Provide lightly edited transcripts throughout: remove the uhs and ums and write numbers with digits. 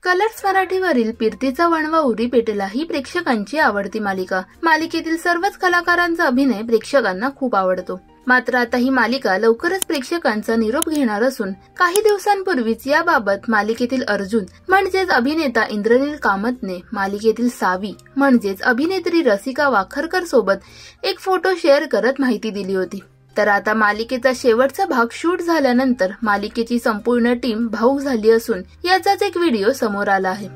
Colours मराठीवरील फिरतीचा वणवा उरी पेटला ही प्रेक्षकांची आवडती मालिका। मालिकेतील सर्वच कलाकारांचा अभिनय प्रेक्षकांना खूप आवडतो। मात्र आता ही मालिका लवकरच प्रेक्षकांचा निरोप घेणार असून काही दिवसांपूर्वीच याबाबत मालिकेतील अर्जुन म्हणजेच अभिनेता इंद्रनील कामतने मालिकेतील सावी म्हणजेच अभिनेत्री रसिका वाखरकर सोबत एक फोटो शेअर करत माहिती दिली होती। तर आता मालिकेचा शेवटचा भाग शूट झाल्यानंतर मालिकेची संपूर्ण टीम भावूक झाली असून याचाच एक व्हिडिओ समोर आला आहे।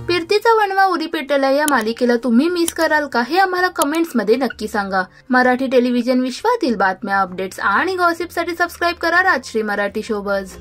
फिरतीचा वणवा उरी पेटला या मालिकेला तुम्ही मिस कराल का हे आम्हाला कमेंट्स मध्ये नक्की सांगा। मराठी टेलिव्हिजन विश्वातील बातम्या, अपडेट्स आणि गॉसिपसाठी सबस्क्राइब करा राजश्री मराठी शोबज।